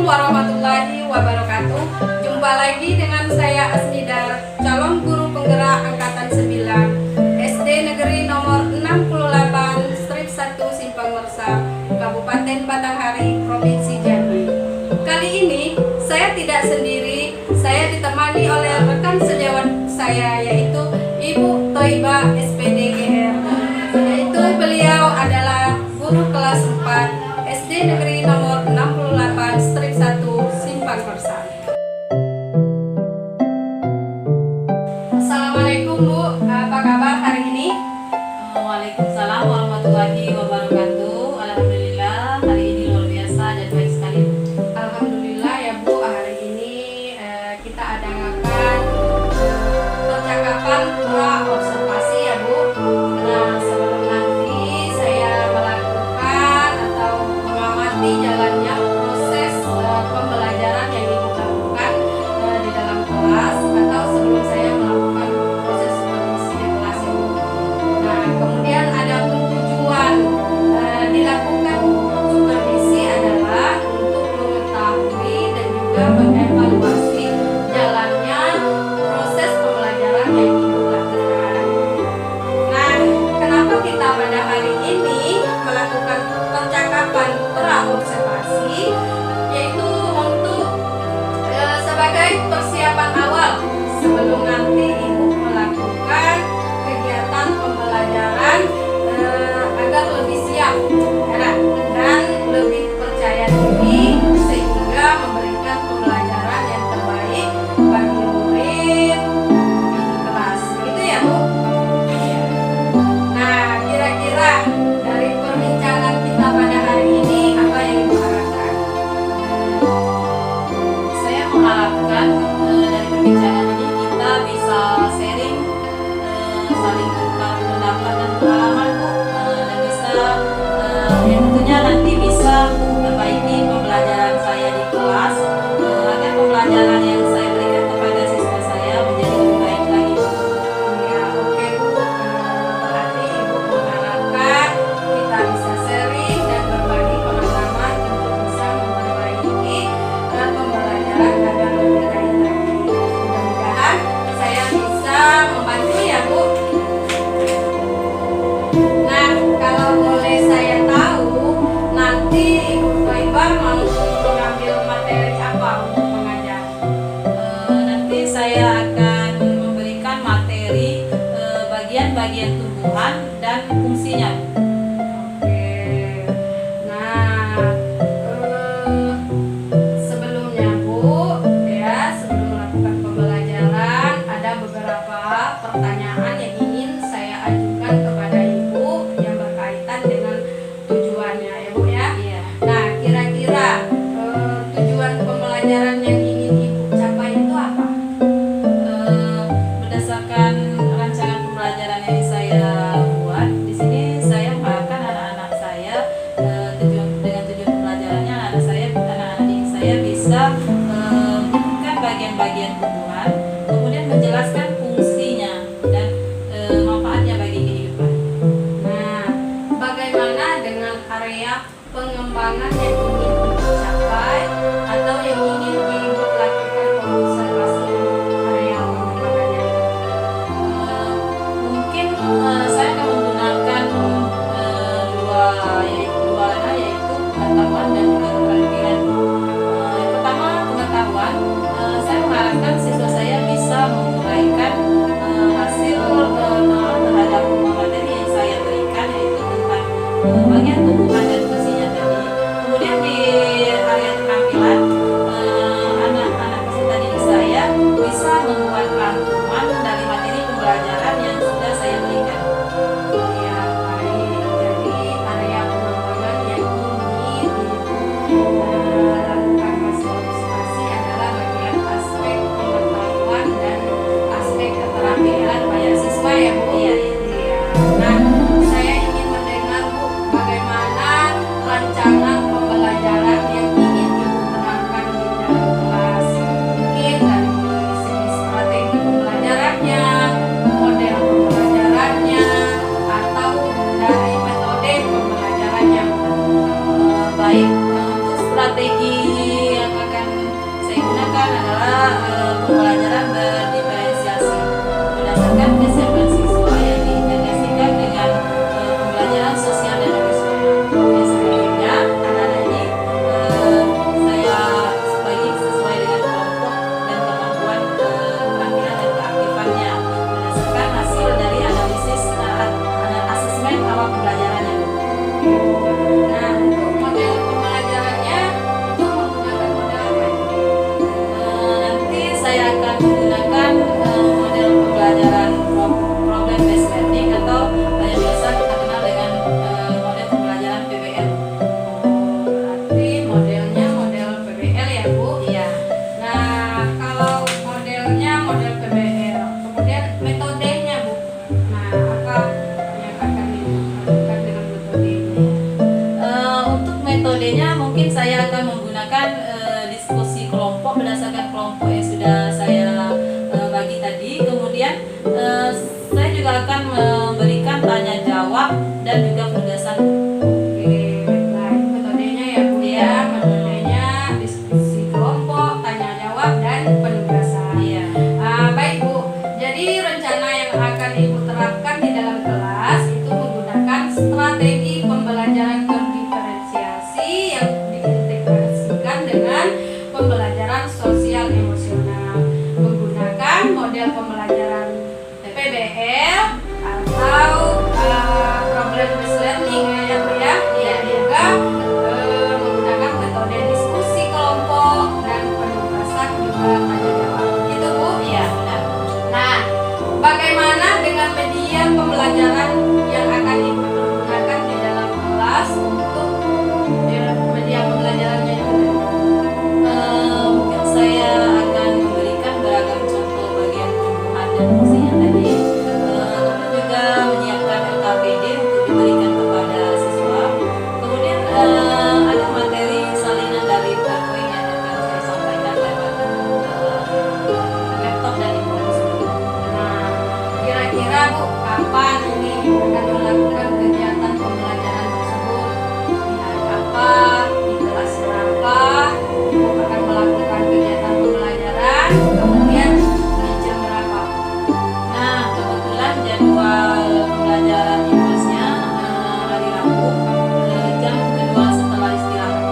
warahmatullahi wabarakatuh. Jumpa lagi dengan saya Asnidar, calon guru penggerak angkatan 9 SD Negeri nomor 68 Strip 1 Simpang Mersa, Kabupaten Batanghari, Provinsi Jambi. Kali ini saya tidak sendiri, saya ditemani oleh rekan sejawat saya, yaitu Ibu Thoibah SPDGR, yaitu beliau adalah guru kelas 4 SD Negeri nomor 68 Strip 1 Simpang Mersa. Assalamualaikum Bu, apa kabar hari ini? Waalaikumsalam warahmatullahi wabarakatuh. Alhamdulillah, hari ini luar biasa dan baik sekali. Alhamdulillah ya Bu, hari ini kita adakan percakapan pra observasi ya Bu. Nah, sebelum nanti saya melakukan atau mengamati jalannya proses pembelajaran yang Ibu lakukan di dalam kelas, atau sebelum saya melakukan proses supervisi di kelas ya Bu. Nah, kemudian ada tujuan dilakukan supervisi adalah untuk mengetahui dan juga mengevaluasi jalannya proses pembelajaran yang Ibu lakukan. Nah, kenapa kita pada hari ini melakukan percakapan pra observasi, yaitu untuk sebagai persiapan awal sebelum nanti Ibu melakukan kegiatan pembelajaran agar lebih siap dan lebih percaya diri, sehingga memberikan pembelajaran yang terbaik bagi murid di kelas. Gitu ya Bu? Nah, kira-kira dari perbincangan kita pada hari ini apa yang Ibu harapkan? Saya mengharapkan dari perbincangan ini kita bisa sharing, saling tukar pendapat dan pengalaman Bu, dan bisa yang tentunya nanti bisa memperbaiki pembelajaran saya di kelas, agar pembelajaran yang saya berikan kepada siswa saya menjadi lebih baik lagi Bu. Ya, oke Bu. Berarti Ibu mengharapkan kita bisa sharing dan berbagi pengalaman untuk bisa memperbaiki pembelajaran agar lebih baik lagi. Mudah-mudahan saya bisa membantu ya Bu. Nah, kalau boleh saya tahu, nanti Ibu Thoibah mau mengambil materi apa untuk mengajar? Nanti saya akan memberikan materi bagian-bagian tumbuhan dan fungsinya. Oke. Nah, sebelumnya Bu, ya, sebelum melakukan pembelajaran ada beberapa pertanyaan yang ingin saya ajukan kepada Ibu yang berkaitan dengan tujuannya ya Bu ya. Iya. Nah, kira-kira tujuan pembelajaran yang ingin Ibu capai itu apa? Berdasarkan rancangan pembelajaran yang saya buat, di sini saya mengharapkan anak-anak saya dengan tujuan pembelajarannya anak-anak didik saya bisa menyebutkan bagian-bagian tumbuhan, kemudian menjelaskan fungsinya dan manfaatnya bagi kehidupan. Nah, bagaimana dengan area pengembangan yang ingin Ibu capai atau yang ingin Ibu lakukan observasi area pengembangannya? Mungkin saya akan menggunakan dua ranah, yaitu pengetahuan dan juga keterampilan. Yang pertama, pengetahuan. Saya mengharapkan gunakan adalah pembelajaran berdiferensiasi berdasarkan kesiapan siswa yang diintegrasikan dengan pembelajaran sosial dan emosional. Selanjutnya, anak-anak ini saya bagi sesuai dengan kelompok dan kemampuan keterampilan dan keaktifannya berdasarkan hasil dari analisis asesmen awal pembelajarannya. Nah, untuk model pembelajarannya itu menggunakan model apa? Nanti saya akan menggunakan model pembelajaran problem based learning atau yang biasa kita kenal dengan model pembelajaran PBL. Berarti modelnya model PBL ya, Bu? Iya. Nah, kalau modelnya model PBL, kemudian metodenya, Bu. Nah, apa yang akan dilakukan dengan metode ini? Untuk metodenya mungkin saya akan menggunakan diskusi kelompok berdasarkan kelompok yang sudah saya bagi tadi. Kemudian saya juga akan memberikan tanya jawab dan juga penugasan. Oke, nah itu metodenya ya, Bu ya. Metodenya diskusi kelompok, tanya jawab, dan penugasan. Iya. Baik, Bu. Jadi rencana yang akan Ibu terapkan di dalam kelas itu menggunakan strategi pembelajaran berdiferensiasi yang diintegrasikan dengan pembelajaran sosial emosional, menggunakan model pembelajaran PBL atau problem based learning ya, Bu ya. Dan juga menggunakan metode diskusi kelompok dan penugasan juga tanya jawab. Gitu, Bu. Iya, benar. Nah, bagaimana dengan media pembelajaran yang akan Ibu gunakan di dalam kelas untuk media pembelajarannya itu? Mungkin saya akan memberikan beragam contoh bagian tumbuhan dan fungsinya tadi. Lalu juga menyiapkan LKPD untuk diberikan kepada siswa. Kemudian ada materi salinan dari PowerPoint yang akan saya sampaikan lewat laptop dan informasi. Nah, kira-kira Bu, kapan ini akan melakukan kegiatan pembelajaran tersebut? Di hari apa? Di kelas berapa? Ibu akan melakukan kegiatan pembelajaran, kemudian di jam berapa? Nah, kebetulan jadwal pembelajaran Inggrisnya hari Rabu jam kedua setelah istirahat.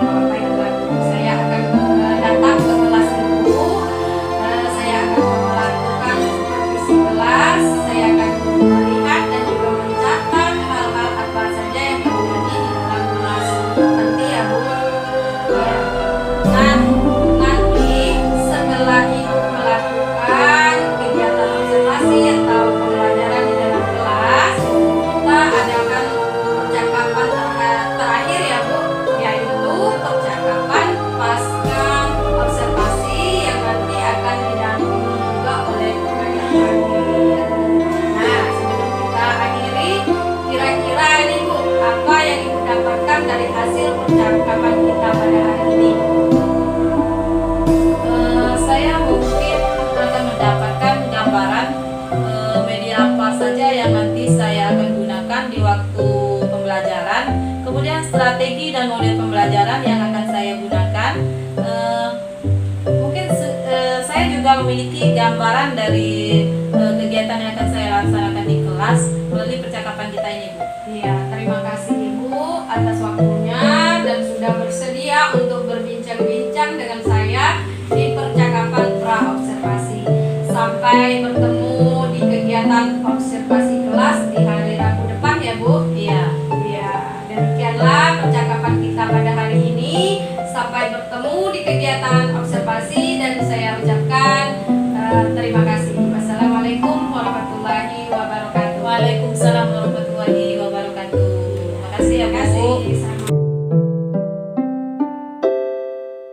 Apa yang dilakukan? Saya akan datang ke kelas Ibu. Saya akan melakukan supervisi kelas. Saya akan melihat dan juga mencatat hal-hal apa saja yang terjadi di dalam kelas nanti ya, Bu. Ya. Nah, nanti setelah Ibu melakukan kegiatan observasi atau pembelajaran di dalam kelas, kita adakan percakapan terakhir ya, Bu, yaitu percakapan pasca observasi yang nanti akan didampingi juga oleh pengajar terakhir. Nah, sebelum kita akhiri, kira-kira ini, Bu, apa yang Ibu dapatkan dari hasil percakapan kita pada hari ini? Saya mungkin akan mendapatkan gambaran media apa saja yang nanti saya akan gunakan di waktu pembelajaran. Kemudian strategi dan model pembelajaran yang akan saya gunakan. Mungkin saya juga memiliki gambaran dari kegiatan yang akan saya laksanakan di kelas melalui percakapan kita ini, Bu. Iya, terima kasih Ibu atas waktunya dan sudah bersedia untuk berbincang-bincang dengan saya di percakapan pra-observasi. Sampai bertemu di kegiatan observasi kelas di hari Rabu depan ya, Bu. Iya. Iya, demikianlah percakapan kita pada hari ini. Sampai bertemu di kegiatan observasi dan saya ucapkan terima kasih. Wassalamualaikum warahmatullahi wabarakatuh. Waalaikumsalam warahmatullahi wabarakatuh. Makasih ya, Terima Bu. kasih. Sama.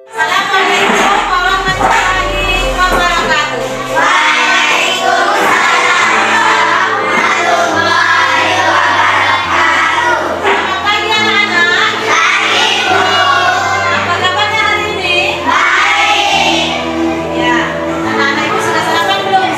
Assalamualaikum warahmatullahi wabarakatuh. Selamat pagi anak-anak. Apa kabarnya hari ini? Ya, anak-anak ibu sudah sarapan belum?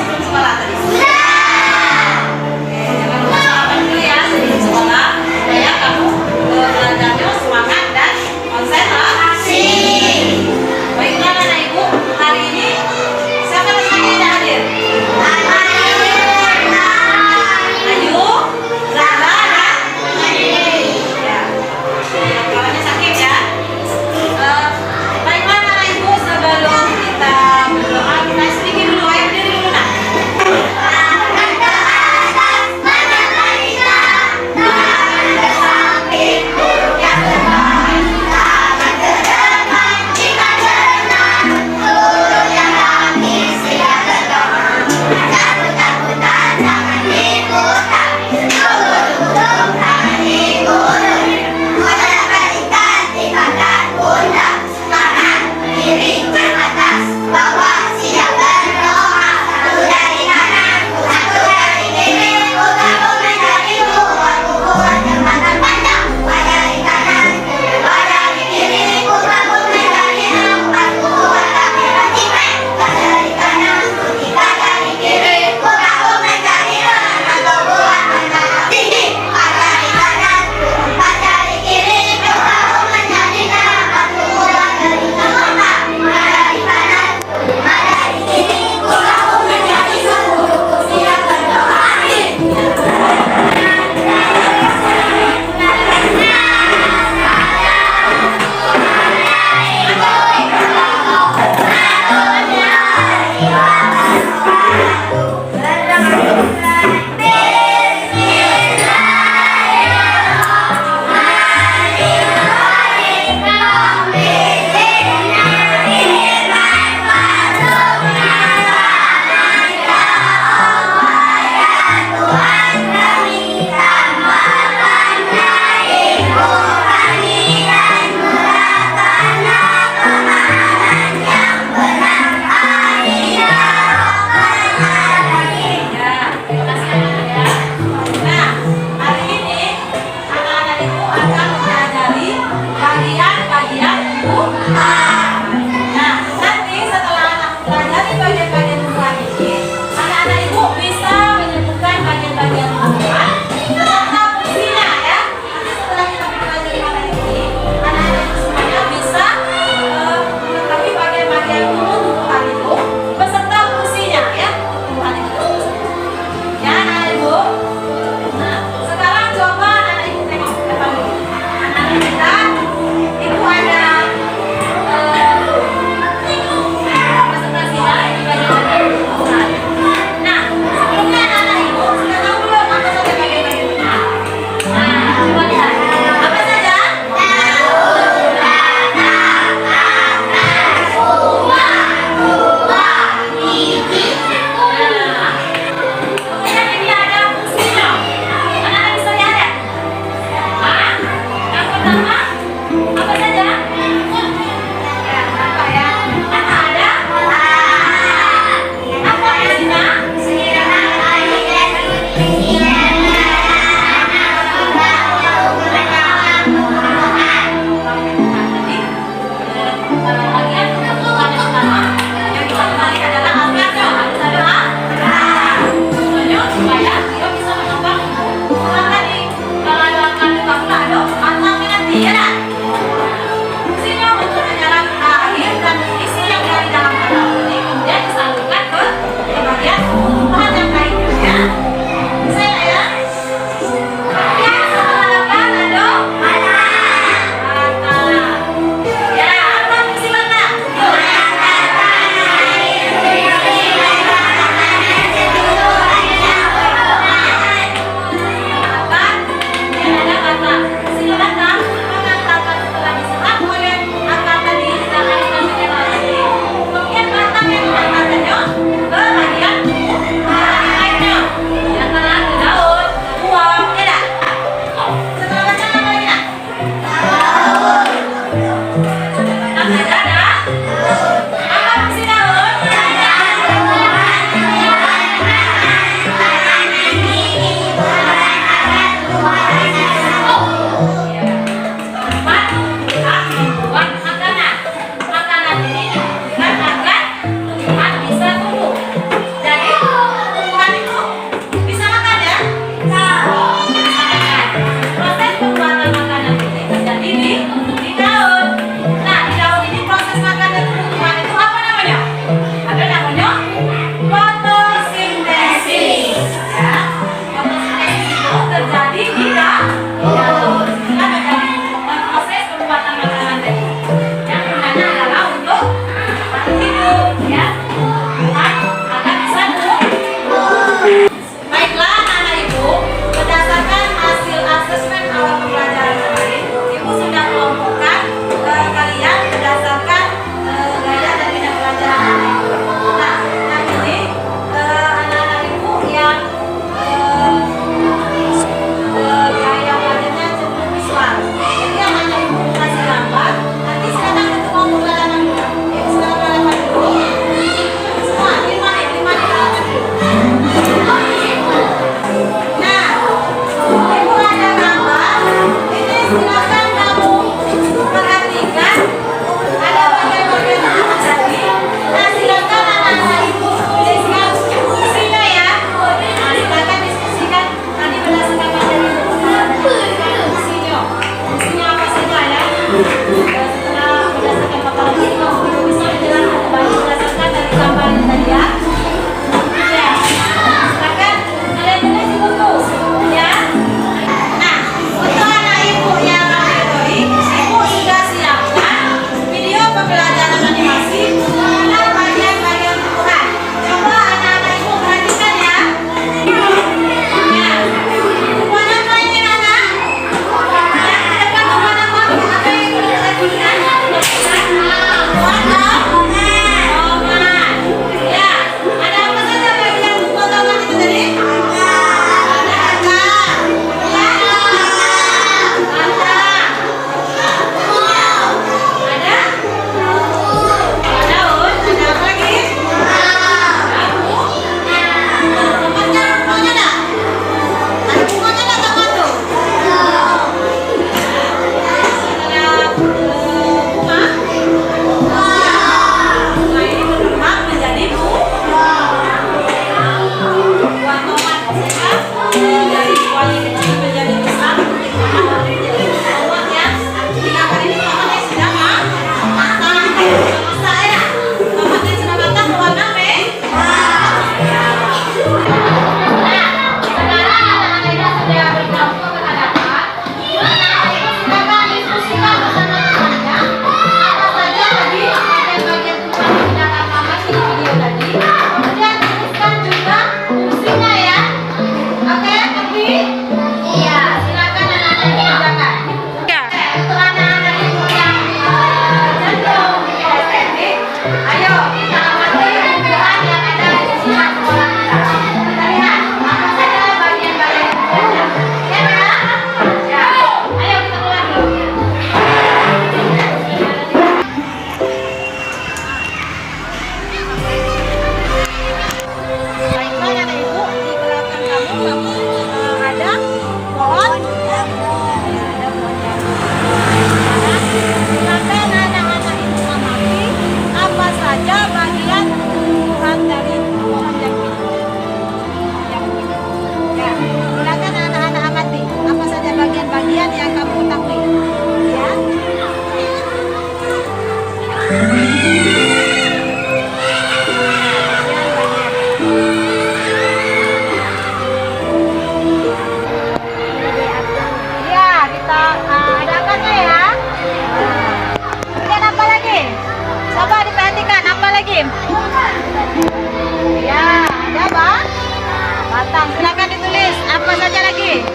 datang. Silakan ditulis apa saja lagi.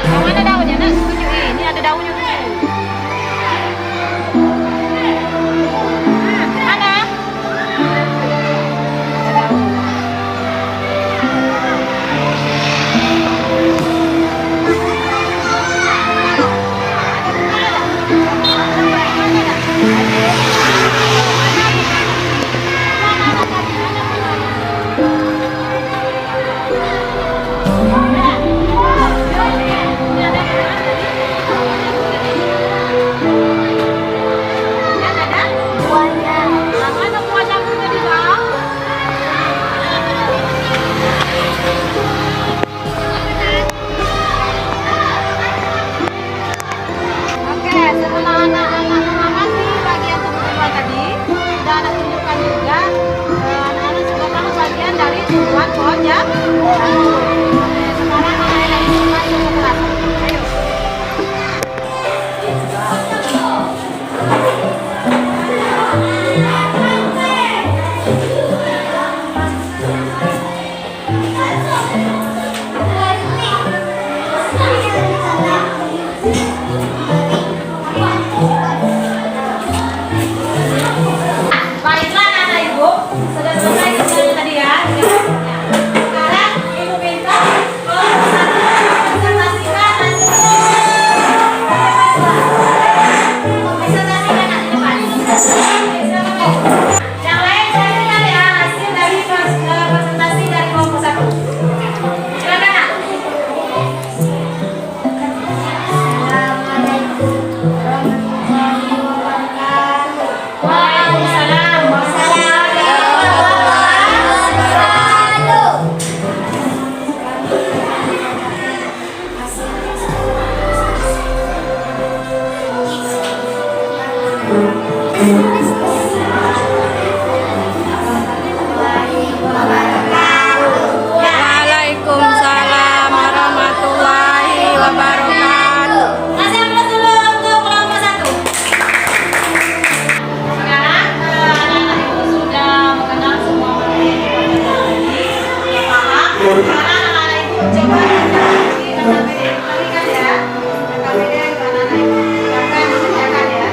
Yang mana daunnya? Nak, tunjukin. Ini ada daunnya tuh. Mana? Ada daun. Oke, setelah anak-anak mengamati bagian tubuh hewan tadi, sudah ada tunjukkan juga anak-anak sudah tahu bagian dari tumbuhan pohon ya. Oke, sekarang mulai lagi masuk ke kelas. Ayo. Baiklah anak ibu, sudah selesai semuanya tadi ya. Sekarang ibu minta presentasikan hasil. Presentasikan hasil depan. Yang lain saya dengar ya hasil dari presentasi dari kelompok 1. Silakan Nak. Waalaikumsalam. Waalaikumsalam warahmatullahi wabarakatuh. Kasih aplaus dulu untuk kelompok 1. Sekarang anak-anak ibu sudah mengenal semua materi yang tadi, sudah paham. Sekarang anak-anak ibu coba di KKBD perhatikan ya. KKBD anak-anak ibu silakan dikerjakan ya.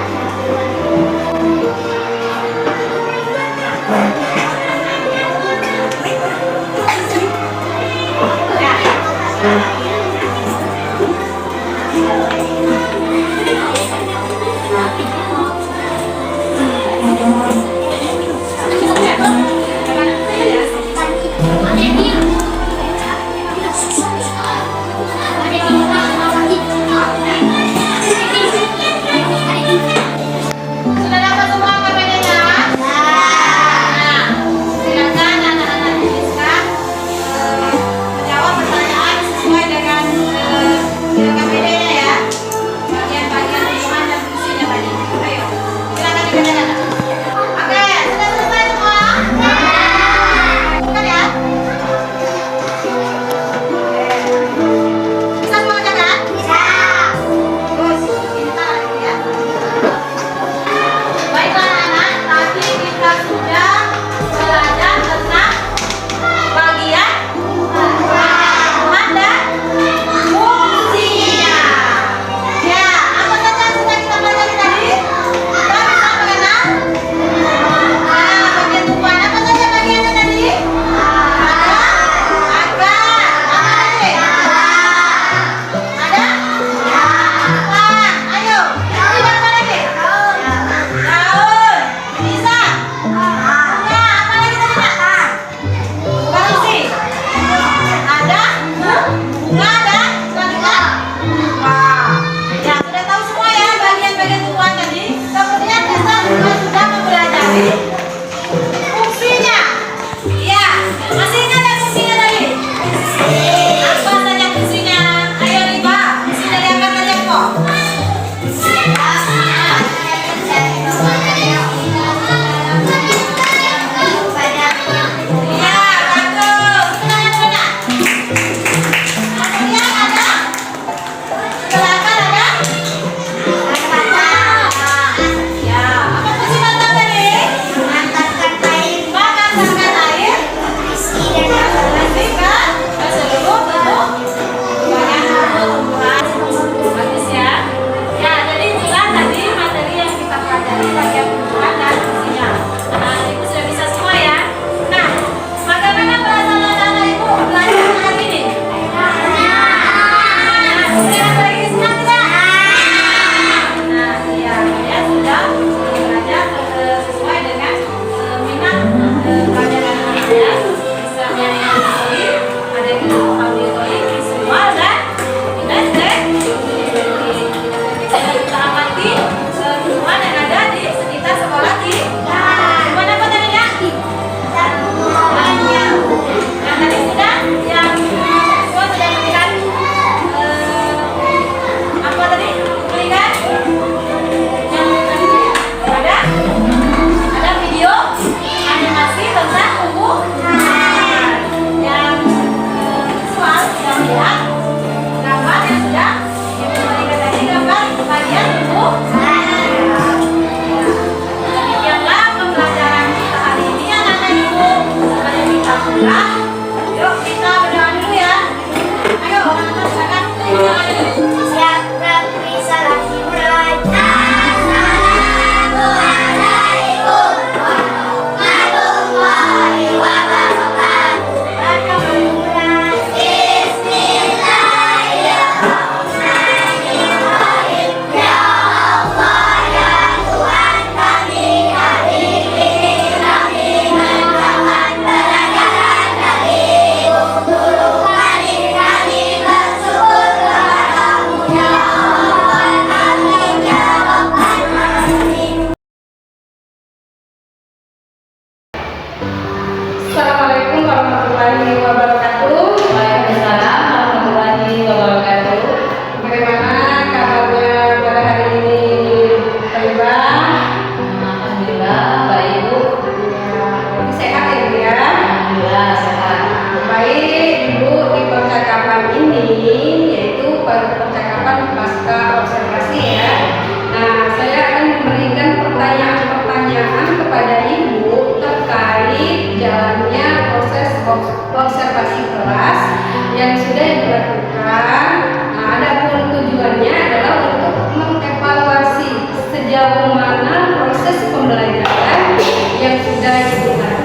yang sudah dilakukan. Nah, adapun tujuannya adalah untuk mengevaluasi sejauh mana proses pembelajaran yang sudah dilakukan.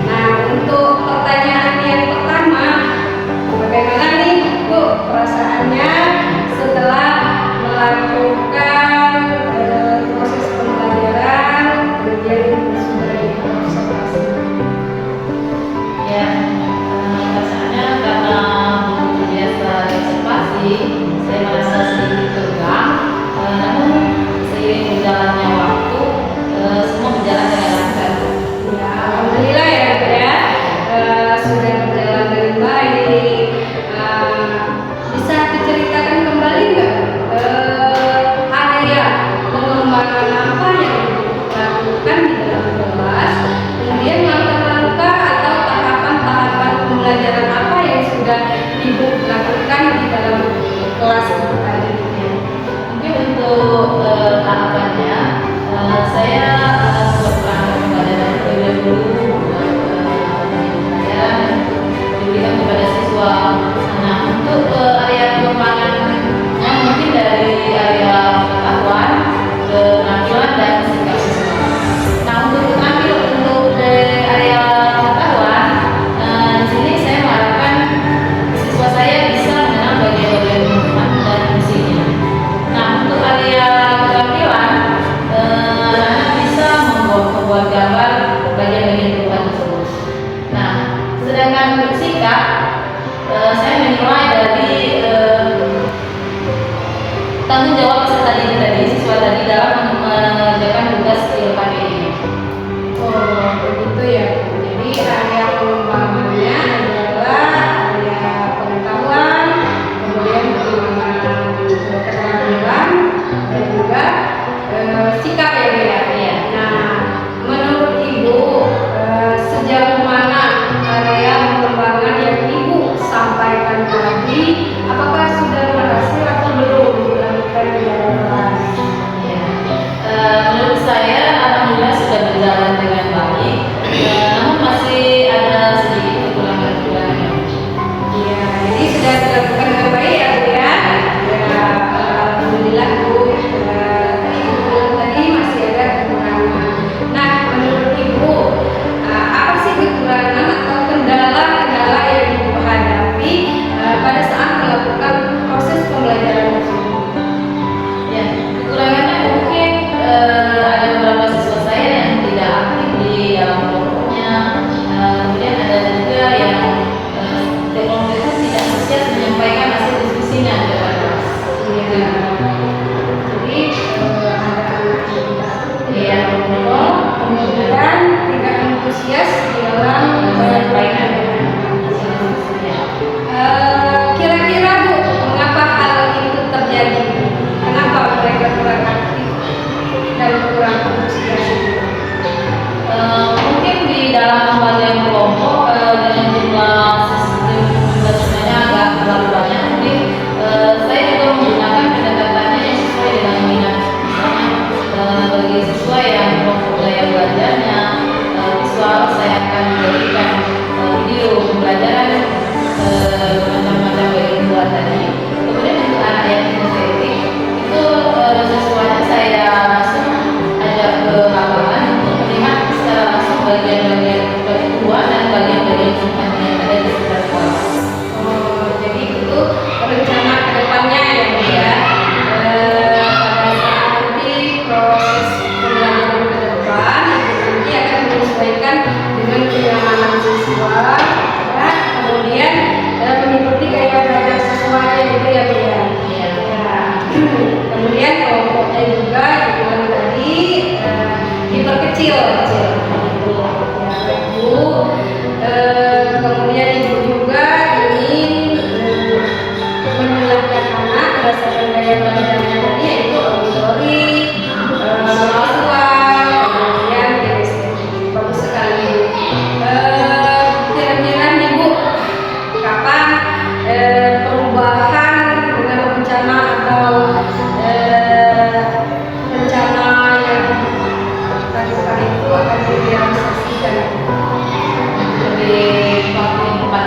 Nah, untuk pertanyaan yang pertama, bagaimana nih Bu perasaannya setelah melakukan proses pembelajaran kemudian sudah diobservasi? Ya, perasaannya karena belum biasa observasi, saya merasa sedikit tegang. Namun seiring berjalannya waktu, semua berjalan dengan lancar. Ya, alhamdulillah ya Bu ya. Sudah berjalan dengan baik. Bisa diceritakan kembali nggak area pengembangan apa yang dilakukan di dalam kelas, kemudian langkah-langkah atau tahapan-tahapan pembelajaran apa yang sudah Ibu lakukan di dalam kelas itu tadi? Mungkin untuk tahapannya, saya kebetulan pembelajaran terlebih dahulu pembelajaran diberikan kepada siswa. Nah, untuk area pengembangannya mungkin dari area pengetahuan, keterampilan dan sikap siswa. Nah, untuk keterampilan untuk dari area pengetahuan, di sini saya mengharapkan siswa saya bisa mengenal bagian-bagian lingkungan dan fungsinya. Nah, untuk area keterampilan, anak bisa membuat gambar bagian-bagian lingkungan tersebut. Nah, sedangkan untuk sikap, saya menilai dari tanggung jawab peserta didik tadi, siswa tadi dalam mengerjakan tugas di KPI. Oh, begitu ya. Jadi area pengembangannya adalah area pengetahuan, kemudian pengembangan keterampilan dan juga sikap ya Bu ya. Iya. Nah, menurut Ibu sejauh mana area pengembangan yang Ibu sampaikan tadi, apakah sudah berhasil atau belum dilakukan di dalam kelas? Ya. Menurut saya alhamdulillah sudah berjalan dengan baik. Namun masih ada sedikit kekurangan-kekurangan. Iya, jadi sudah dilakukan dengan baik ya Bu ya. Ya, alhamdulillah Bu. Tadi Ibu bilang tadi masih ada kekurangan. Nah, menurut Ibu, apa sih kekurangan atau kendala-kendala yang Ibu hadapi pada saat melakukan proses pembelajaran tersebut? Ya, kekurangannya mungkin ada beberapa siswa saya yang tidak aktif di dalam kelompoknya. Kemudian ada juga yang kelompok itu tidak siap menyampaikan hasil diskusinya kepada kelas. Gitu. Jadi ada anak yang tidak aktif di Iya. dalam kelompok, kemudian tidak antusias di dalam Menyampaikan penyampaian. hasil diskusinya. Kira-kira Bu, mengapa hal itu terjadi? Kenapa mereka kurang aktif dan kurang antusias? Mungkin di dalam pembagian kelompok dengan jumlah siswanya agak terlalu banyak. Mungkin saya juga menggunakan pendekatannya yang sesuai dengan minat. Misalnya bagi siswa yang kelompok gaya belajarnya, siswa saya akan memberikan video pembelajaran macam-macam bagi dua tadi. Kemudian untuk anak yang kinestetik itu sesuanya saya langsung ajak ke lapangan untuk melihat secara langsung bagian-bagian kebutuhan dan bagian-bagian lingkungan yang ada di sekitar kelas. Oh, jadi itu rencana kedepannya ya Bu ya. Pada saat nanti proses pembelajaran ke depan, Ibu nanti akan menyesuaikan dengan kenyamanan siswa, ya, kemudian mengikuti gaya belajar siswanya itu ya Bu ya. Iya. Ya. Kemudian kelompoknya juga dibilang tadi diperkecil kecil. Gitu. Ya, baik Bu. Kemudian Ibu juga ingin menjelaskan anak berdasarkan gaya belajarnya tadi, yaitu auditori, visual, kemudian kinestetik. Bagus sekali. Kira-kira nih Bu, kapan perubahan dengan rencana atau rencana yang dilakukan itu akan direalisasikan? Lebih waktu yang tepat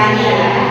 sekalian,